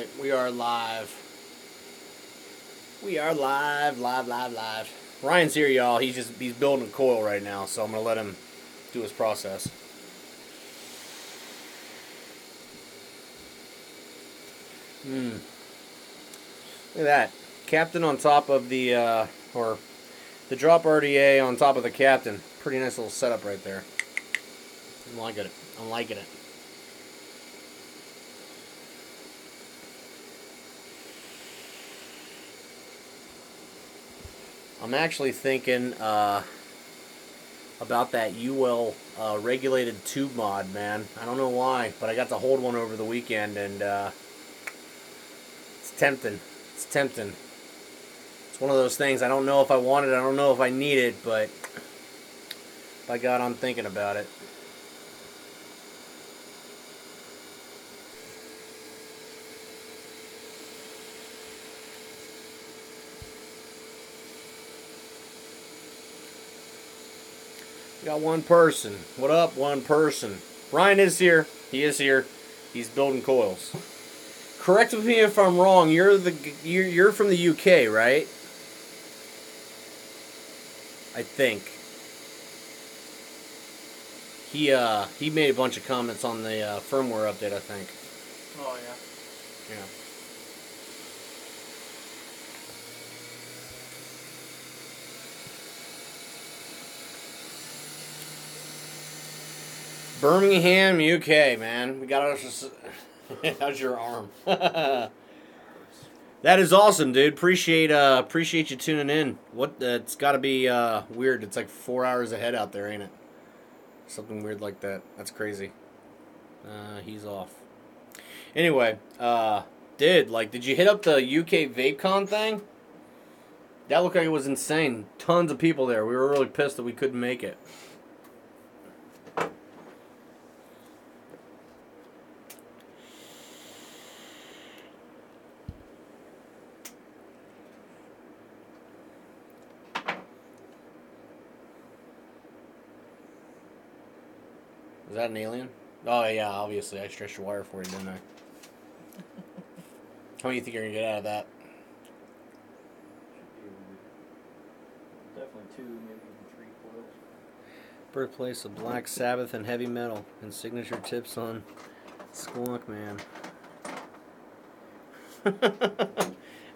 Alright, we are live. We are live. Ryan's here, y'all. He's building a coil right now, so I'm going to let him do his process. Look at that. Captain on top of the, or the drop RDA on top of the Captain. Pretty nice little setup right there. I'm liking it. I'm liking it. I'm actually thinking about that UL regulated tube mod, man. I don't know why, but I got to hold one over the weekend, and it's tempting. It's tempting. It's one of those things. I don't know if I want it. I don't know if I need it, but by God, I'm thinking about it. Got one person. What up, one person? Ryan is here. He is here. He's building coils. Correct me if I'm wrong. You're from the UK, right? I think. He made a bunch of comments on the firmware update, I think. Oh yeah. Yeah. Birmingham, UK, man. We got us. How's your arm? That is awesome, dude. Appreciate you tuning in. It's got to be weird. It's like 4 hours ahead out there, ain't it? Something weird like that. That's crazy. He's off. Anyway, did you hit up the UK VapeCon thing? That looked like it was insane. Tons of people there. We were really pissed that we couldn't make it. Is that an alien? Oh, yeah, obviously. I stretched your wire for you, didn't I? How many do you think you're going to get out of that? Definitely 2, maybe even 3 coils. Birthplace of Black Sabbath and heavy metal, and signature tips on Squonk Man.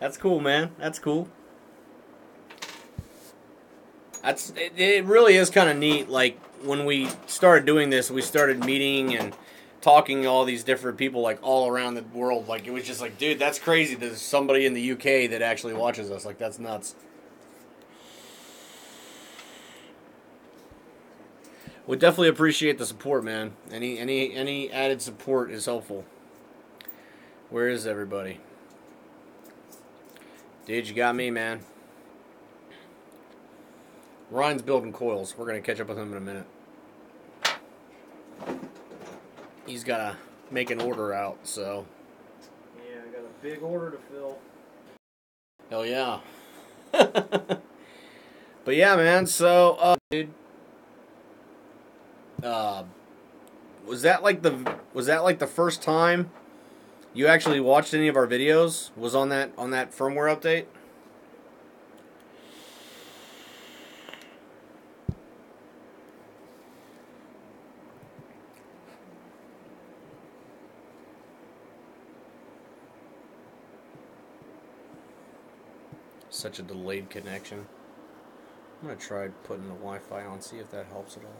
That's cool, man. That's cool. It really is kind of neat. Like, when we started doing this, we started meeting and talking to all these different people, like, all around the world. Like, it was just like, dude, that's crazy. There's somebody in the UK that actually watches us. Like, that's nuts. We definitely appreciate the support, man. Any added support is helpful. Where is everybody? Dude, you got me, man. Ryan's building coils. We're going to catch up with him in a minute. He's got to make an order out, so. Yeah, I got a big order to fill. Hell yeah. But yeah, man, so, dude. Was that like the first time you actually watched any of our videos? Was on that firmware update? Such a delayed connection. I'm gonna try putting the Wi-Fi on, see if that helps at all.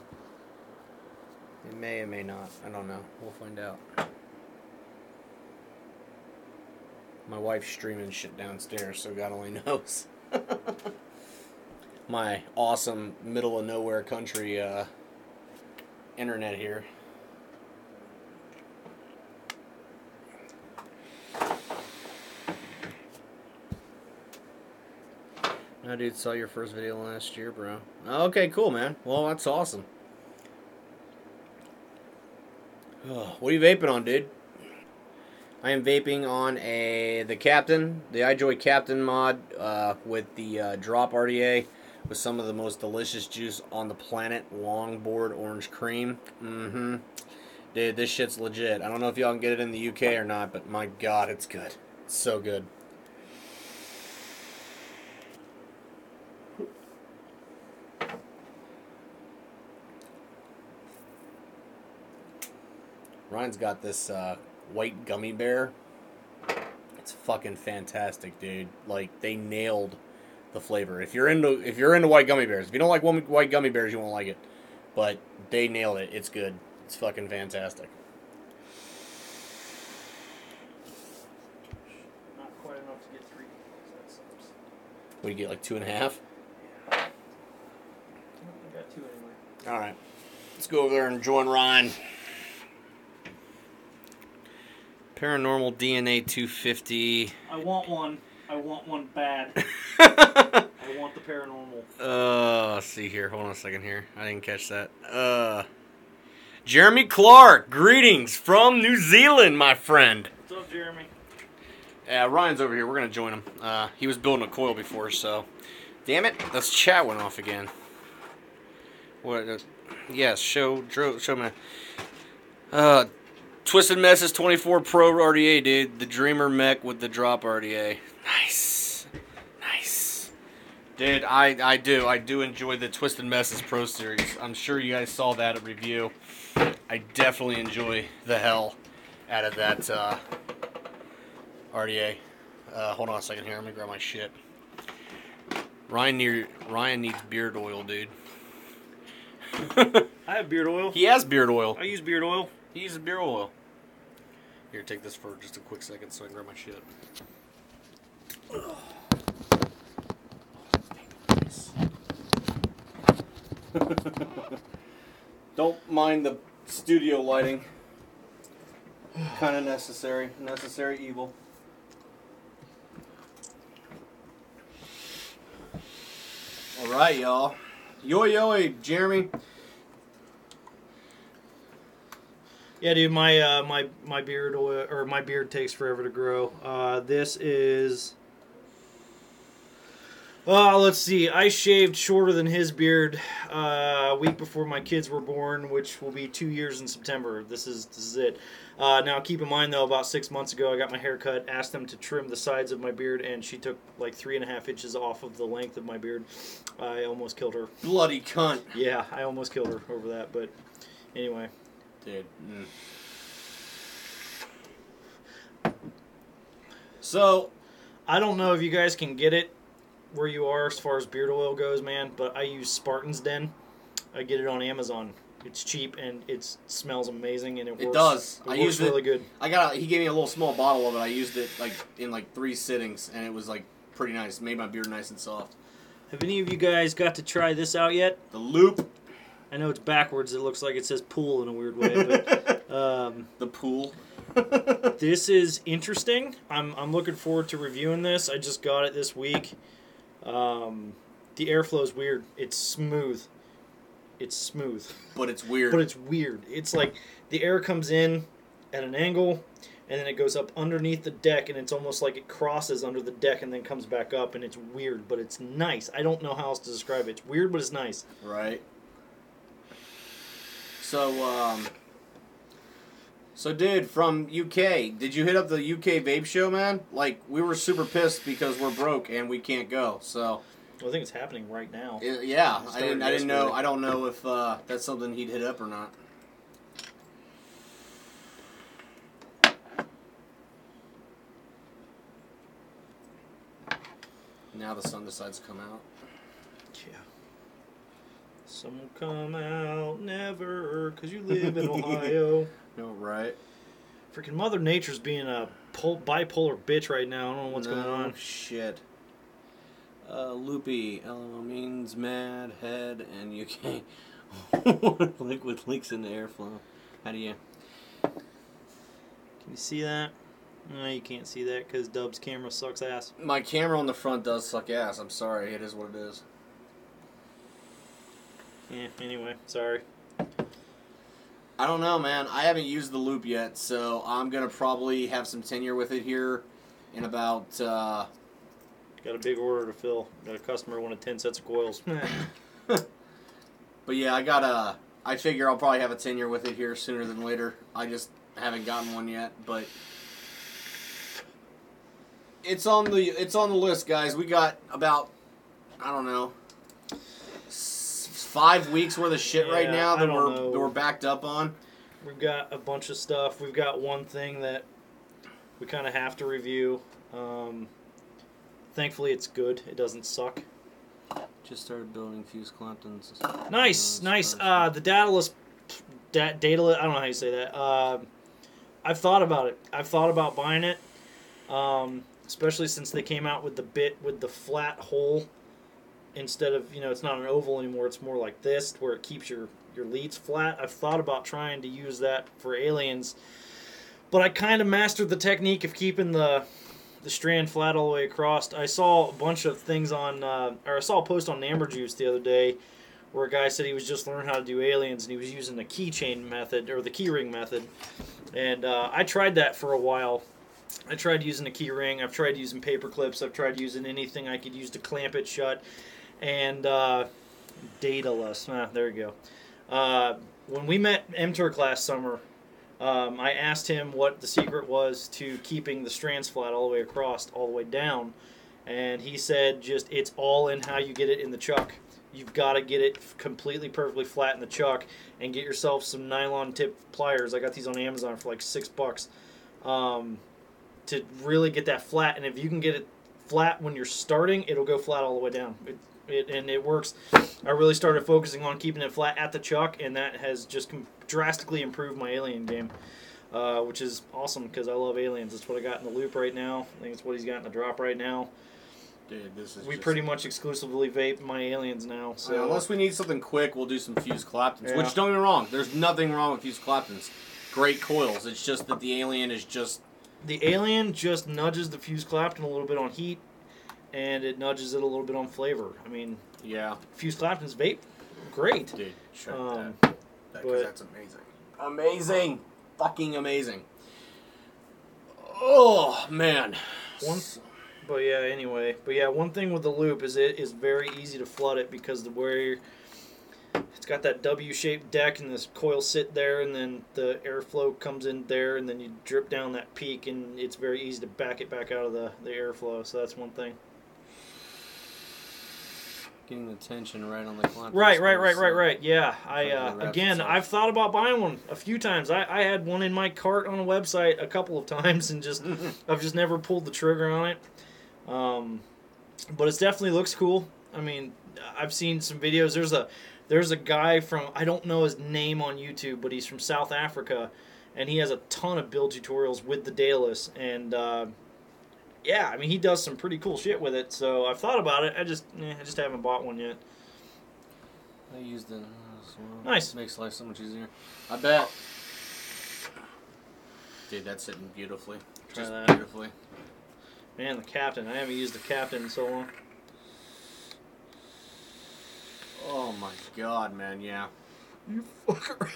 It may, it may not. I don't know. We'll find out. My wife's streaming shit downstairs, so God only knows. My awesome middle of nowhere country internet here. No, dude, saw your first video last year, bro. Okay, cool, man. Well, that's awesome. Oh, what are you vaping on, dude? I am vaping on the Captain, the iJoy Captain mod with the drop RDA with some of the most delicious juice on the planet, longboard orange cream. Dude, this shit's legit. I don't know if y'all can get it in the UK or not, but my God, it's good. It's so good. Ryan's got this white gummy bear. It's fucking fantastic, dude. Like, they nailed the flavor. If you're into white gummy bears, if you don't like white gummy bears, you won't like it. But they nailed it. It's good. It's fucking fantastic. Not quite enough to get 3. That sucks. What do you get, like 2.5? I got 2 anyway. All right. Let's go over there and join Ryan. Paranormal DNA 250. I want one. I want one bad. I want the paranormal. Let's see here. Hold on a second here. I didn't catch that. Jeremy Clark. Greetings from New Zealand, my friend. What's up, Jeremy? Ryan's over here. We're going to join him. He was building a coil before, so. Damn it. This chat went off again. What? Yes, show me. Twisted Messes 24 Pro RDA, dude. The Dreamer mech with the drop RDA. Nice. Nice. Dude, I do enjoy the Twisted Messes Pro Series. I'm sure you guys saw that review. I definitely enjoy the hell out of that RDA. Hold on a second here. Let me grab my shit. Ryan needs beard oil, dude. I have beard oil. He has beard oil. I use beard oil. He uses beard oil. Here, take this for just a quick second so I can grab my shit. Don't mind the studio lighting. Kind of necessary. Necessary evil. Alright, y'all. Yo, Jeremy. Yeah, dude, my beard oil, or my beard takes forever to grow. This is, let's see. I shaved shorter than his beard a week before my kids were born, which will be 2 years in September. This is it. Now, keep in mind though, about 6 months ago, I got my hair cut. Asked them to trim the sides of my beard, and she took like 3.5 inches off of the length of my beard. I almost killed her. Bloody cunt. Yeah, I almost killed her over that. But anyway. Dude. So, I don't know if you guys can get it where you are as far as beard oil goes, man, but I use Spartan's Den. I get it on Amazon. It's cheap and it smells amazing and it works. It does. It works really good. He gave me a little small bottle of it. I used it in 3 sittings and it was pretty nice. It made my beard nice and soft. Have any of you guys got to try this out yet? The Loop. I know it's backwards. It looks like it says pool in a weird way, but the pool. This is interesting. I'm looking forward to reviewing this. I just got it this week. The airflow is weird. It's smooth. It's smooth. But it's weird. But it's weird. It's like the air comes in at an angle, and then it goes up underneath the deck, and it's almost like it crosses under the deck and then comes back up, and it's weird, but it's nice. I don't know how else to describe it. It's weird, but it's nice. Right. So dude, from UK, did you hit up the UK vape show, man? We were super pissed because we're broke and we can't go. So, well, I think it's happening right now. Yeah, I didn't know. I don't know if that's something he'd hit up or not. Now the sun decides to come out. Yeah. Sun will come out never, because you live in Ohio. No, right. Freaking Mother Nature's being a bipolar bitch right now. I don't know what's going on. Shit. Loopy, LOL means mad, head, and UK. With leaks in the airflow. How do you... Can you see that? No, you can't see that because Dubb's camera sucks ass. My camera on the front does suck ass. I'm sorry. It is what it is. Yeah, anyway, sorry. I don't know, man. I haven't used the Loop yet, so I'm going to probably have some tenure with it here in about... Got a big order to fill. Got a customer wanted 10 sets of coils. But yeah, I got I figure I'll probably have a tenure with it here sooner than later. I just haven't gotten one yet, but it's on the list, guys. We got about, I don't know, 5 weeks worth of shit right now that we're backed up on. We've got a bunch of stuff. We've got one thing that we kind of have to review. Thankfully, it's good. It doesn't suck. Just started building fuse Clamptons. Nice. The dataless, I don't know how you say that. I've thought about it. I've thought about buying it, especially since they came out with the bit with the flat hole instead of, it's not an oval anymore. It's more like this, where it keeps your leads flat. I've thought about trying to use that for aliens, but I kind of mastered the technique of keeping the strand flat all the way across. I saw a bunch of things on, or I saw a post on Amber Juice the other day where a guy said he was just learning how to do aliens and he was using the keychain method, or the keyring method. And I tried that for a while. I tried using a keyring. I've tried using paper clips. I've tried using anything I could use to clamp it shut. And dataless. There you go. When we met M-Turk last summer, I asked him what the secret was to keeping the strands flat all the way across, all the way down, and he said it's all in how you get it in the chuck. You've got to get it completely perfectly flat in the chuck and get yourself some nylon tip pliers. I got these on Amazon for like $6 to really get that flat, and if you can get it flat when you're starting, it'll go flat all the way down. And it works. I really started focusing on keeping it flat at the chuck, and that has just drastically improved my alien game, which is awesome because I love aliens. That's what I got in the loop right now. I think it's what he's got in the drop right now. Dude, this is we pretty much exclusively vape my aliens now. So unless we need something quick, we'll do some fuse Claptons. Which, don't get me wrong, there's nothing wrong with fuse Claptons. Great coils. It's just that the alien is just... The alien just nudges the fuse Clapton a little bit on heat, and it nudges it a little bit on flavor. I mean, yeah, fuse Claptons vape, great. Dude, sure. Because that's amazing. Amazing. Fucking amazing. Oh, man. One thing with the loop is it is very easy to flood it because it's got that W-shaped deck and this coil sit there, and then the airflow comes in there, and then you drip down that peak, and it's very easy to back it back out of the airflow. So that's one thing. Getting the tension right on the Clampton. Right. Yeah, I've thought about buying one a few times. I had one in my cart on a website a couple of times, and I've just never pulled the trigger on it. But it definitely looks cool. I mean, I've seen some videos. There's a guy from, I don't know his name on YouTube, but he's from South Africa, and he has a ton of build tutorials with the dataless, and yeah, I mean, he does some pretty cool shit with it, so I've thought about it. I just haven't bought one yet. I used it. Nice. Makes life so much easier. I bet. Dude, that's sitting beautifully. Try that. Beautifully. Man, the Captain. I haven't used the Captain in so long. Oh my god, man, yeah. You fucker.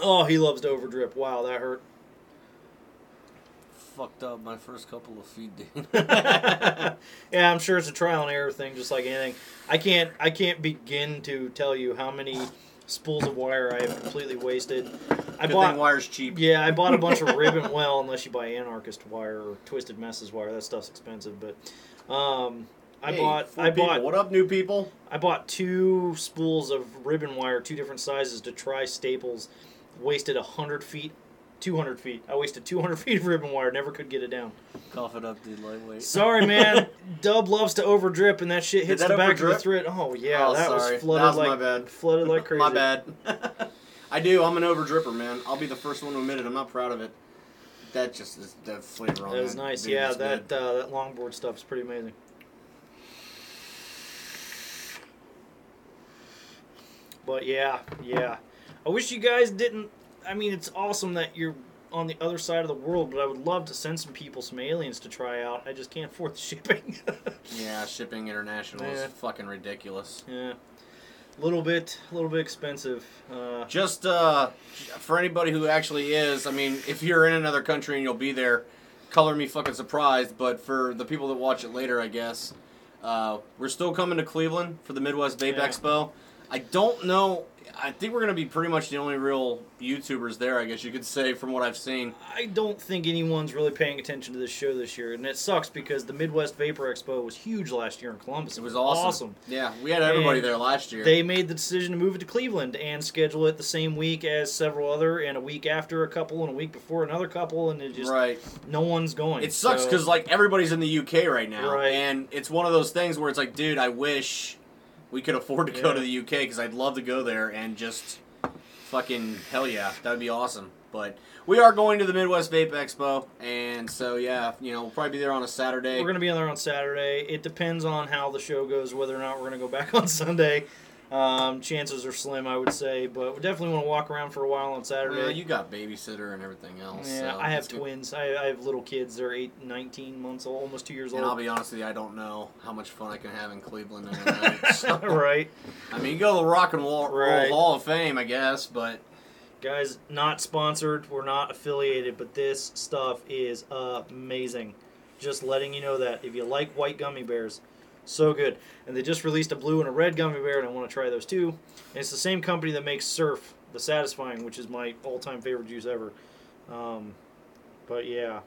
Oh, he loves to overdrip. Wow, that hurt. Fucked up my first couple of feet, dude. Yeah, I'm sure it's a trial and error thing, just like anything. I can't begin to tell you how many spools of wire I have completely wasted. Good thing wire's cheap. Yeah, I bought a bunch of ribbon. Well, unless you buy anarchist wire or Twisted Messes wire, that stuff's expensive. But I bought. What up, new people? I bought 2 spools of ribbon wire, 2 different sizes, to try staples. Wasted 100 feet. 200 feet. I wasted 200 feet of ribbon wire. Never could get it down. Cough it up, dude. Lightweight. Sorry, man. Dubb loves to overdrip, and that shit hits the back of the thread. Oh yeah, that was flooded my bad. Flooded like crazy. My bad. I do. I'm an overdripper, man. I'll be the first one to admit it. I'm not proud of it. That just is the flavor on that. That was nice. Dude, yeah, that longboard stuff is pretty amazing. But yeah. I wish you guys didn't. I mean, it's awesome that you're on the other side of the world, but I would love to send some people some aliens to try out. I just can't afford the shipping. Yeah, shipping international is fucking ridiculous. Yeah, a little bit expensive. Just for anybody who actually is, I mean, if you're in another country and you'll be there, color me fucking surprised. But for the people that watch it later, I guess we're still coming to Cleveland for the Midwest Vape Expo. I don't know. I think we're going to be pretty much the only real YouTubers there, I guess you could say, from what I've seen. I don't think anyone's really paying attention to this show this year, and it sucks because the Midwest Vapor Expo was huge last year in Columbus. It was awesome. Yeah, we had everybody there last year. They made the decision to move it to Cleveland and schedule it the same week as several other, and a week after a couple, and a week before another couple, and it just no one's going. It sucks because like everybody's in the UK right now, Right. and it's one of those things where it's like, dude, I wish we could afford to go to the UK because I'd love to go there and just fucking hell yeah, that would be awesome. But we are going to the Midwest Vape Expo, and so yeah, you know, we'll probably be there on a Saturday. We're going to be there on Saturday. It depends on how the show goes, whether or not we're going to go back on Sunday. Chances are slim, I would say, but we definitely want to walk around for a while on Saturday. Well, you got babysitter and everything else. Yeah, so I have twins. I have little kids. They're 19 months old, almost 2 years old. And I'll be honest with you, I don't know how much fun I can have in Cleveland in a night. So. Right. I mean, you go to the Rock and Roll Hall of Fame, I guess, but... Guys, not sponsored. We're not affiliated, but this stuff is amazing. Just letting you know that. If you like white gummy bears... So good. And they just released a blue and a red gummy bear, and I want to try those too. And it's the same company that makes Surf, the Satisfying, which is my all-time favorite juice ever. But yeah.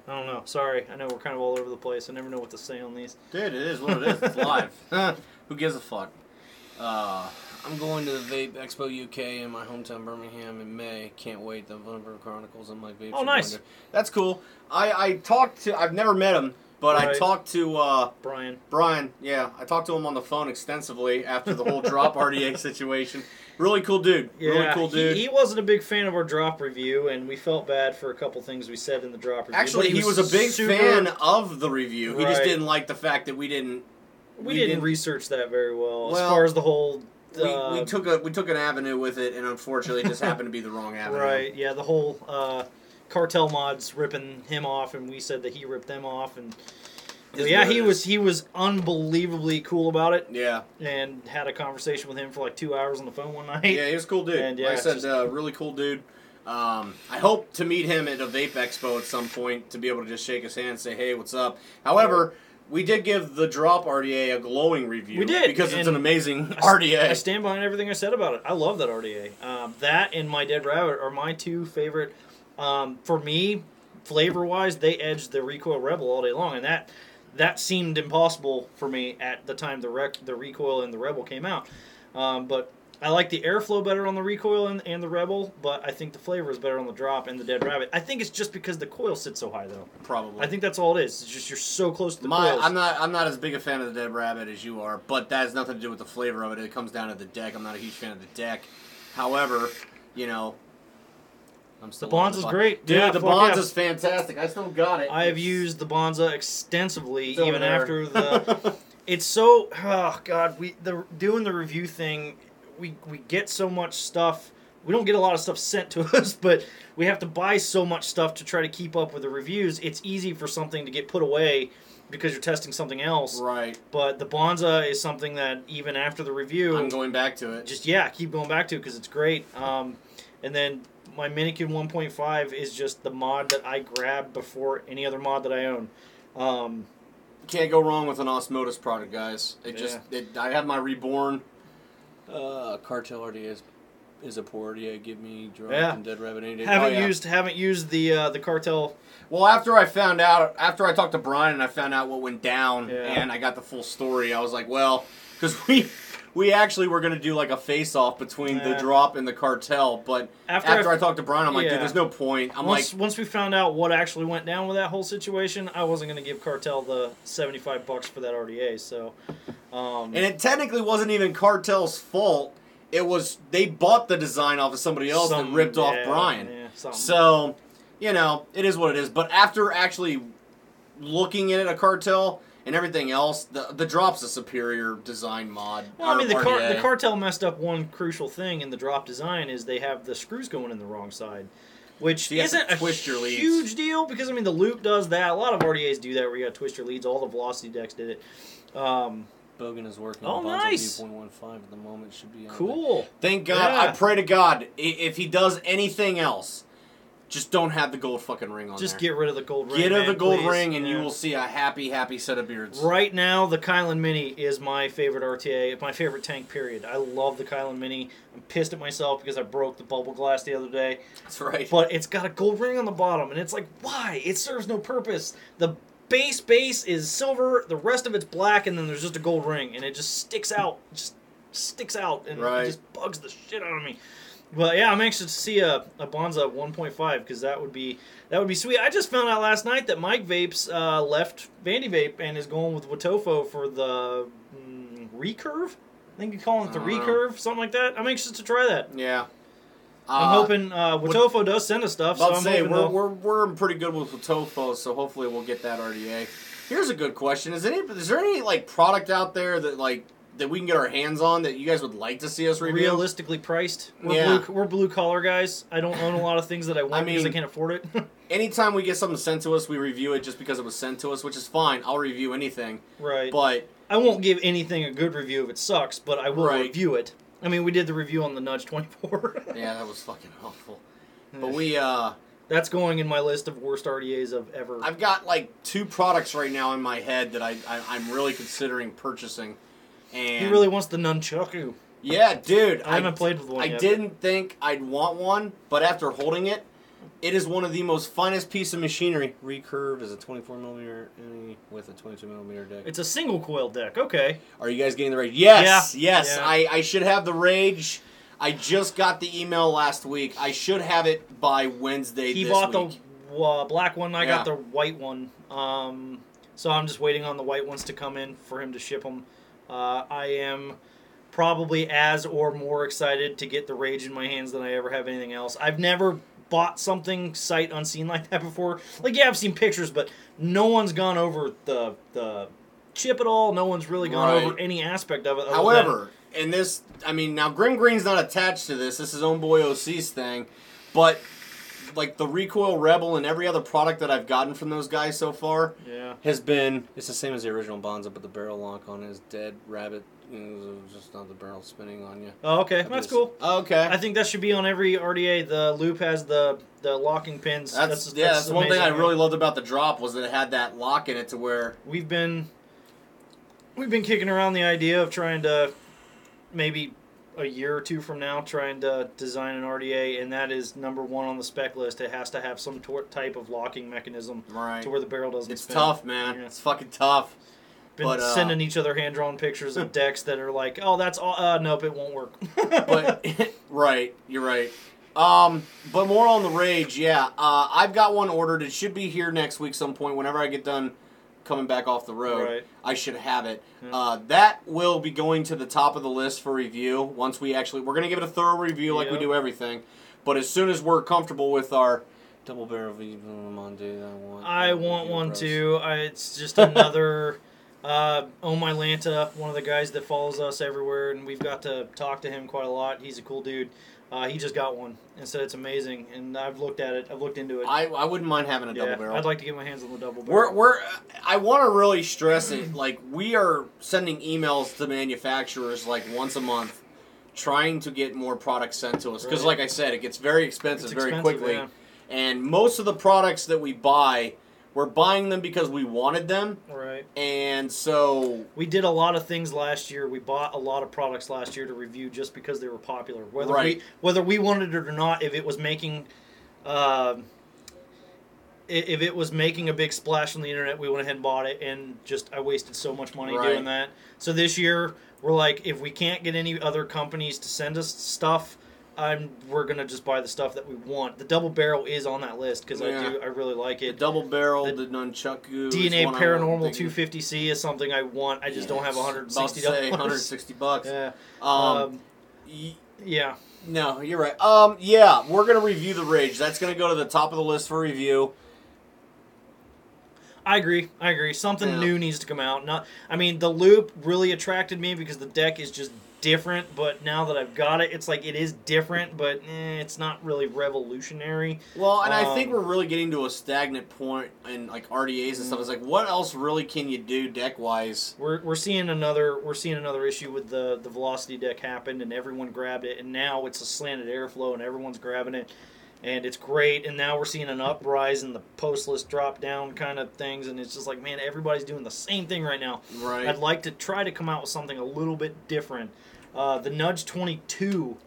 I don't know. Sorry. I know we're kind of all over the place. I never know what to say on these. Dude, it is what it is. It's live. Who gives a fuck? I'm going to the Vape Expo UK in my hometown, Birmingham, in May. Can't wait. The Vape Chronicles on my vape. Oh, nice. That's cool. I talked to... I've never met him. But I talked to Brian, yeah. I talked to him on the phone extensively after the whole drop RDA situation. Really cool dude. Yeah, really cool dude. He wasn't a big fan of our drop review, and we felt bad for a couple things we said in the drop review. Actually, he was a big fan of the review. He just didn't like the fact that we didn't research that very well as far as the whole... we took an avenue with it, and unfortunately it just happened to be the wrong avenue. Right, yeah, the whole... Cartel mods ripping him off, and we said that he ripped them off, and yeah, he was unbelievably cool about it. Yeah, and had a conversation with him for like 2 hours on the phone one night. Yeah, he was a cool dude. And yeah, like I said, really cool dude. I hope to meet him at a Vape Expo at some point to be able to just shake his hand and say, hey, what's up? However, we did give the Drop RDA a glowing review. We did. Because it's an amazing RDA. I stand behind everything I said about it. I love that RDA. That and my Dead Rabbit are my two favorite. For me, flavor-wise, they edged the Recoil Rebel all day long, and that seemed impossible for me at the time the Recoil and the Rebel came out. But I like the airflow better on the Recoil and the Rebel, but I think the flavor is better on the Drop and the Dead Rabbit. I think it's just because the coil sits so high, though. Probably. I think that's all it is. It's just you're so close to the coils. I'm not as big a fan of the Dead Rabbit as you are, but that has nothing to do with the flavor of it. It comes down to the deck. I'm not a huge fan of the deck. However, you know... The Bonza's great. Dude, the Bonza's fantastic. I still got it. I have used the Bonza extensively, even after the... It's so... Oh, God. Doing the review thing, we get so much stuff. We don't get a lot of stuff sent to us, but we have to buy so much stuff to try to keep up with the reviews. It's easy for something to get put away because you're testing something else. Right. But the Bonza is something that even after the review... I'm going back to it. Just, keep going back to it because it's great. And then... My Minikin 1.5 is just the mod that I grab before any other mod that I own. Can't go wrong with an Osmosis product, guys. I have my Reborn. Cartel RDA is a poor RDA. Give me Drop and Dead Rabbit any day. Haven't used the Cartel. Well, after I talked to Brian and I found out what went down and I got the full story, I was like, well, because we actually were going to do like a face-off between the Drop and the Cartel, but after I talked to Brian, I'm like, dude, there's no point. Once we found out what actually went down with that whole situation, I wasn't going to give Cartel the $75 for that RDA, so... and it technically wasn't even Cartel's fault. It was, they bought the design off of somebody else and ripped off Brian. Yeah, so, you know, it is what it is. But after actually looking at a Cartel... and everything else, the Drop's a superior design mod. Well, I mean, the Cartel messed up one crucial thing in the Drop design is they have the screws going in the wrong side, which isn't a huge deal because, I mean, the loop does that. A lot of RDAs do that where you got to twist your leads. All the Velocity decks did it. Bogan is working on nice. 0.15 at the moment. Should be on cool. Thank God. Yeah. I pray to God, if he does anything else, Just don't have the gold fucking ring on Just there. get rid of the gold ring. Get rid of the gold please. ring, and you will see a happy, happy set of beards. Right now, the Kylan Mini is my favorite RTA, my favorite tank, period. I love the Kylan Mini. I'm pissed at myself because I broke the bubble glass the other day. That's right. But it's got a gold ring on the bottom, and it's like, why? It serves no purpose. The base is silver, the rest of it's black, and then there's just a gold ring, and it just sticks out. And it just bugs the shit out of me. But yeah, I'm anxious to see a Bonza 1.5 because that would be sweet. I just found out last night that Mike Vapes left Vandy Vape and is going with Watofo for the recurve. I think you call it the recurve, something like that. I'm anxious to try that. Yeah. I'm hoping Watofo does send us stuff. I'll say we're pretty good with Watofo, so hopefully we'll get that RDA. Here's a good question: is there any like product out there that we can get our hands on that you guys would like to see us review? Realistically priced. We're blue collar guys. I don't own a lot of things that I want because I can't afford it. Anytime we get something sent to us, we review it just because it was sent to us, which is fine. I'll review anything. Right. But I won't give anything a good review if it sucks, but I will review it. I mean, we did the review on the Nudge 24. Yeah, that was fucking awful. But that's going in my list of worst RDAs of ever. I've got like 2 products right now in my head that I'm really considering purchasing. And he really wants the nunchaku. Yeah, dude. I haven't played with one yet. I didn't think I'd want one, but after holding it, it is one of the most finest piece of machinery. Recurve is a 24mm with a 22mm deck. It's a single coil deck. Okay. Are you guys getting the Rage? Yes, yeah. yes. Yeah. I should have the Rage. I just got the email last week. I should have it by Wednesday He this bought week. the black one. I got the white one. So I'm just waiting on the white ones to come in for him to ship them. I am probably as or more excited to get the Rage in my hands than I ever have anything else. I've never bought something sight unseen like that before. Like, yeah, I've seen pictures, but no one's gone over the chip at all. No one's really gone over any aspect of it. However, in this, I mean, now Grim Green's not attached to this. This is Own Boy OC's thing. But, like, the Recoil Rebel and every other product that I've gotten from those guys so far has been, it's the same as the original Bonza, but the barrel lock on it is dead rabbit. Just not the barrel spinning on you. Oh, okay. That's cool. Okay. I think that should be on every RDA. The loop has the locking pins. That's one thing I really loved about the drop was that it had that lock in it to where... We've been kicking around the idea of trying to, maybe a year or 2 from now, trying to design an RDA, and that is number 1 on the spec list. It has to have some type of locking mechanism to where the barrel doesn't spin. It's tough, man. Yeah. It's fucking tough. Been sending each other hand-drawn pictures of decks that are like, oh, that's all. Nope, it won't work. But right, you're right. But more on the Rage, yeah. I've got one ordered. It should be here next week some point. Whenever I get done coming back off the road, I should have it. Yeah. That will be going to the top of the list for review. Once we're going to give it a thorough review like we do everything. But as soon as we're comfortable with our double barrel I want one too. It's just another. Oh My Lanta, one of the guys that follows us everywhere, and we've got to talk to him quite a lot. He's a cool dude. He just got one and said it's amazing, and I've looked at it. I've looked into it. I wouldn't mind having a double barrel. I'd like to get my hands on the double barrel. I want to really stress it. Like, we are sending emails to manufacturers like once a month, trying to get more products sent to us. Because, like I said, it gets very expensive very quickly. Yeah. And most of the products that we buy, we're buying them because we wanted them. Right. And so... We did a lot of things last year. We bought a lot of products last year to review just because they were popular. Whether we wanted it or not, if it was making... if it was making a big splash on the internet, we went ahead and bought it, and I wasted so much money doing that. So this year, we're like, if we can't get any other companies to send us stuff... we're gonna just buy the stuff that we want. The double barrel is on that list because I really like it. The double barrel, the nunchaku, DNA Paranormal 250C is something I want. I just don't have $160. $160. Yeah. Yeah. No, you're right. Yeah, we're gonna review the Rage. That's gonna go to the top of the list for review. I agree. Something new needs to come out. The loop really attracted me because the deck is just different, but now that I've got it, it's like it is different, but it's not really revolutionary. Well, and I think we're really getting to a stagnant point in like RDAs and stuff. It's like, what else really can you do deck wise? We're seeing another issue with the velocity deck happened, and everyone grabbed it, and now it's a slanted airflow, and everyone's grabbing it. And it's great, and now we're seeing an uprise in the postless drop down kind of things, and it's just like, man, everybody's doing the same thing right now. Right. I'd like to try to come out with something a little bit different. The Nudge 22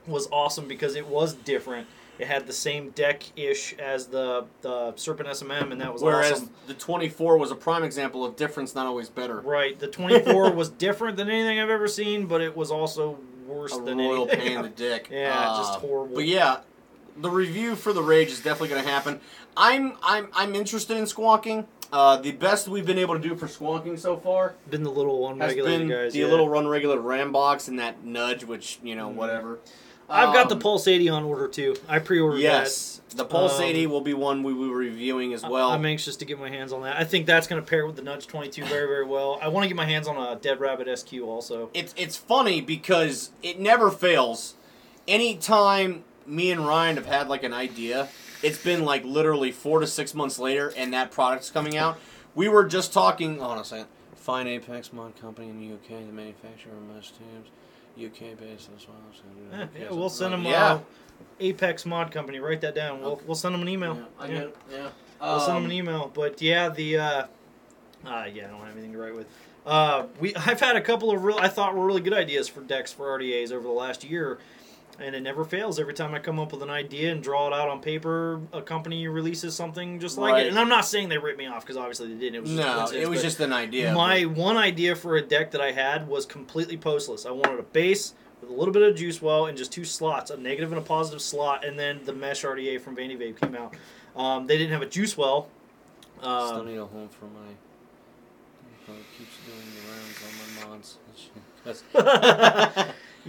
was awesome because it was different. It had the same deck-ish as the Serpent SMM, and that was Whereas awesome. the 24 was a prime example of difference, not always better. Right. The 24 was different than anything I've ever seen, but it was also worse than anything. A royal pain in the dick. Yeah, just horrible. But yeah, the review for the Rage is definitely going to happen. I'm interested in squonking. The best we've been able to do for squonking so far been the little unregulated guys. The little unregulated Ram box and that Nudge, which, whatever. I've got the Pulse 80 on order too. I pre-ordered that. Yes, the Pulse 80 will be one we will be reviewing as well. I'm anxious to get my hands on that. I think that's going to pair with the Nudge 22 very, very well. I want to get my hands on a Dead Rabbit SQ also. It's funny because it never fails. Anytime me and Ryan have had like an idea, it's been like literally 4 to 6 months later, and that product's coming out. We were just talking. Hold on a second. Fine Apex Mod Company in the UK, the manufacturer of mesh tubes. UK based as well. Yeah, we'll send them Apex Mod Company. Write that down. We'll send them an email. Yeah, I get it. Yeah. We'll send them an email. But yeah, I don't have anything to write with. I've had a couple of I thought were really good ideas for decks for RDAs over the last year, and it never fails. Every time I come up with an idea and draw it out on paper, a company releases something just like it. And I'm not saying they ripped me off, because obviously they didn't. It was just it was just an idea. My one idea for a deck that I had was completely postless. I wanted a base with a little bit of juice well and just 2 slots, a negative and a positive slot, and then the mesh RDA from Vandy Vape came out. They didn't have a juice well. Still need a home for my... keeps doing the rounds on my mods.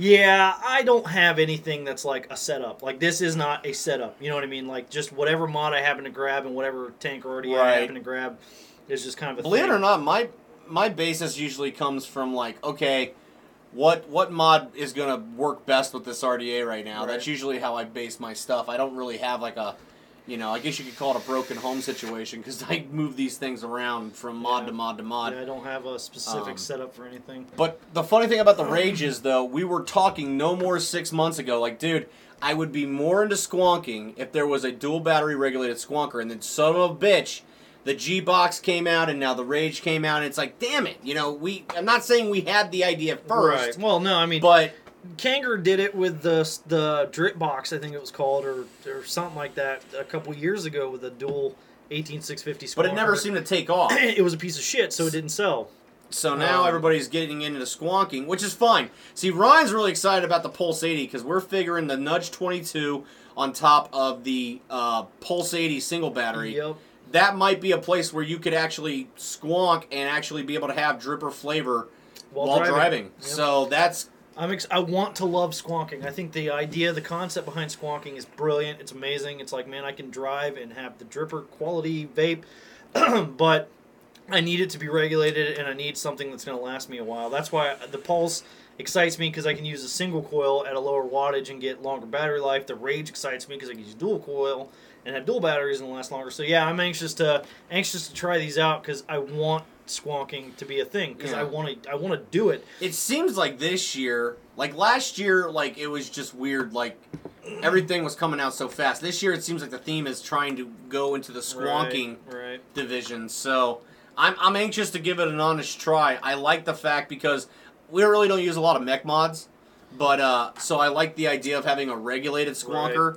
Yeah, I don't have anything that's like a setup. Like, this is not a setup. You know what I mean? Like, just whatever mod I happen to grab and whatever tank or RDA I happen to grab is just kind of a Believe it or not, my basis usually comes from, like, okay, what mod is going to work best with this RDA right now? That's usually how I base my stuff. I don't really have, like, a... I guess you could call it a broken home situation, because I move these things around from mod to mod to mod. Yeah, I don't have a specific setup for anything. But the funny thing about the Rage is, though, we were talking no more 6 months ago, like, dude, I would be more into squonking if there was a dual battery regulated squonker, and then son of a bitch, the G-Box came out, and now the Rage came out, and it's like, damn it, I'm not saying we had the idea first. Right. Well, no, I mean... But... Kanger did it with the drip box, I think it was called, or something like that, a couple years ago with a dual 18650 squonker. But it never seemed to take off. It was a piece of shit, so it didn't sell. So now everybody's getting into the squonking, which is fine. See, Ryan's really excited about the Pulse 80 because we're figuring the Nudge 22 on top of the Pulse 80 single battery. Yep. That might be a place where you could actually squonk and actually be able to have dripper flavor while driving. Yep. So that's... I want to love squonking. I think the idea, the concept behind squonking is brilliant. It's amazing. It's like, man, I can drive and have the dripper quality vape, but I need it to be regulated, and I need something that's going to last me a while. That's why the Pulse excites me, because I can use a single coil at a lower wattage and get longer battery life. The Rage excites me because I can use dual coil and have dual batteries and last longer. So yeah, I'm anxious to try these out, because I want squonking to be a thing, because I want to do it. It seems like this year, like last year, like it was just weird, like everything was coming out so fast. This year it seems like the theme is trying to go into the squonking division. So I'm anxious to give it an honest try. I like the fact, because we really don't use a lot of mech mods, but so I like the idea of having a regulated squonker.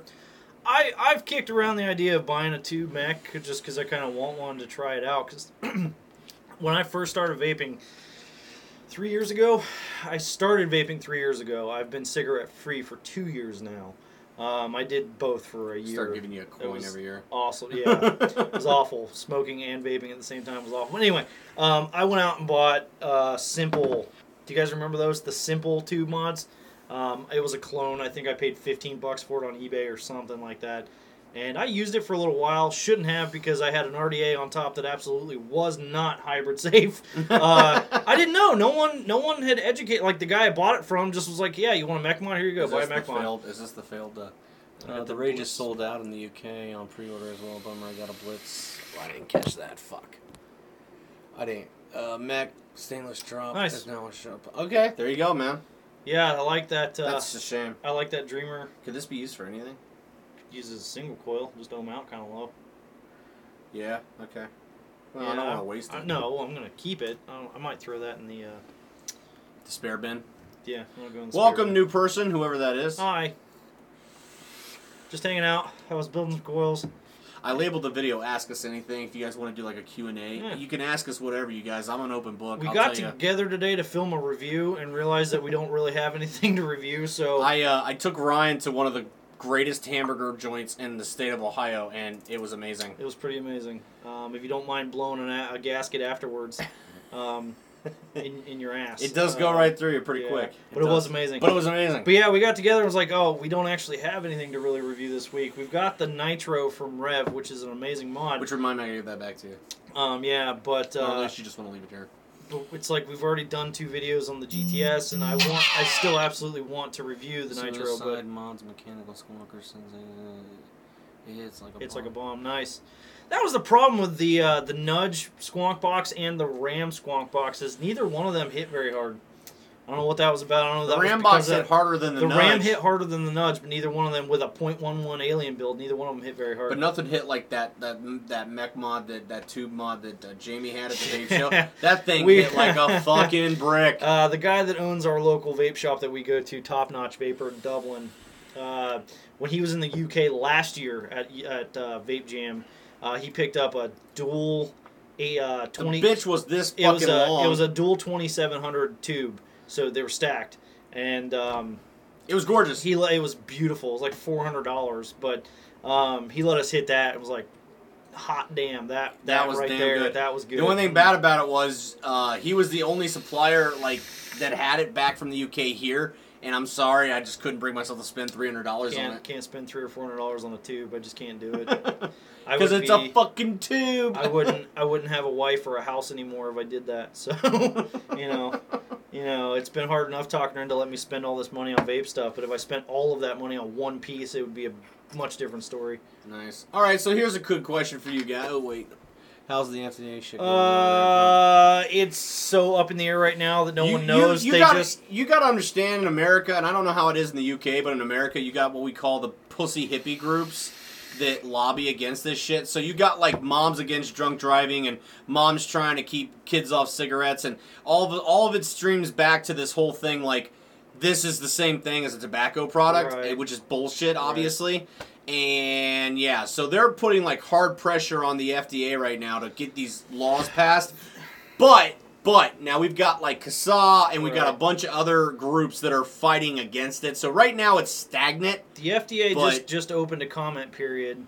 I've kicked around the idea of buying a tube mech just because I kind of want one to try it out, because when I first started vaping 3 years ago, I've been cigarette free for 2 years now. I did both for a year. Start giving you a coin every year. Awesome, yeah. It was awful. Smoking and vaping at the same time was awful. But anyway, I went out and bought Simple. Do you guys remember those? The Simple tube mods. It was a clone. I think I paid $15 for it on eBay or something like that. And I used it for a little while. Shouldn't have, because I had an RDA on top that absolutely was not hybrid safe. I didn't know. No one had educated. Like, the guy I bought it from just was like, yeah, you want a mech mod? Here you go. Buy a mech mod. Is this the failed... the Rage is sold out in the UK on pre-order as well. Bummer, I got a blitz. I didn't catch that. Fuck. I didn't. Mech, stainless drop. Nice. Okay, there you go, man. Yeah, I like that. That's a shame. I like that Dreamer. Could this be used for anything? use it as a single coil. Just ohm out kind of low. Yeah. Okay. Well, Yeah, I don't want to waste it. No, I'm gonna keep it. I might throw that in the spare bin. Yeah. I'm gonna go in the Welcome, spare bin. new person, whoever that is. Hi. Just hanging out. I was building some coils. I labeled the video "Ask Us Anything." If you guys want to do like a Q&A, Yeah. you can ask us whatever, you guys. I'm an open book. We I'll got tell ya. together today to film a review and realized that we don't really have anything to review. So I took Ryan to one of the greatest hamburger joints in the state of Ohio, and it was amazing. it was pretty amazing. If you don't mind blowing a gasket afterwards, in your ass. It does go right through you pretty quick. But it was amazing. But it was amazing. But yeah, we got together and was like, oh, we don't actually have anything to really review this week. We've got the Nitro from Rev, which is an amazing mod. Which remind me, I gave that back to you. Yeah, but Or unless you just want to leave it here. but it's like we've already done 2 videos on the GTS, and I still absolutely want to review the Nitro, but mods, mechanical squawkers, it's like a bomb. Nice. That was the problem with the Nudge Squonk Box and the Ram Squonk Boxes. Neither one of them hit very hard. I don't know what that was about. I don't know. The That Ram was box because hit harder than the the Nudge. Ram hit harder than the Nudge, but neither one of them with a .11 alien build. Neither one of them hit very hard. But nothing hit like that mech mod, that tube mod that Jamie had at the vape show. That thing hit like a fucking brick. The guy that owns our local vape shop that we go to, Top Notch Vapor in Dublin, when he was in the UK last year at Vape Jam, he picked up a dual 20. The bitch was this fucking long. It was a dual 2700 tube, so they were stacked, and it was gorgeous. It was beautiful. It was like $400, but he let us hit that. It was like, hot damn, that was right damn there. Good. That was good. The only thing bad about it was he was the only supplier that had it back from the UK here. And I'm sorry, I just couldn't bring myself to spend $300 on it. Can't spend $300 or $400 on a tube. I just can't do it. Because it's a fucking tube. I wouldn't have a wife or a house anymore if I did that. So, you know, it's been hard enough talking her into letting me spend all this money on vape stuff. But if I spent all of that money on one piece, it would be a much different story. Nice. All right, so here's a good question for you guys. Oh wait. How's the FDA shit going? It's so up in the air right now that no one knows. You gotta understand in America, and I don't know how it is in the UK, but in America you got what we call the pussy hippie groups that lobby against this shit. So you got like moms against drunk driving and moms trying to keep kids off cigarettes, and all of it streams back to this whole thing like this is the same thing as a tobacco product, right, which is bullshit, obviously. Right. And yeah, so they're putting like hard pressure on the FDA right now to get these laws passed. But now we've got like CASA and we've got a bunch of other groups that are fighting against it. So right now it's stagnant. The FDA just opened a comment period,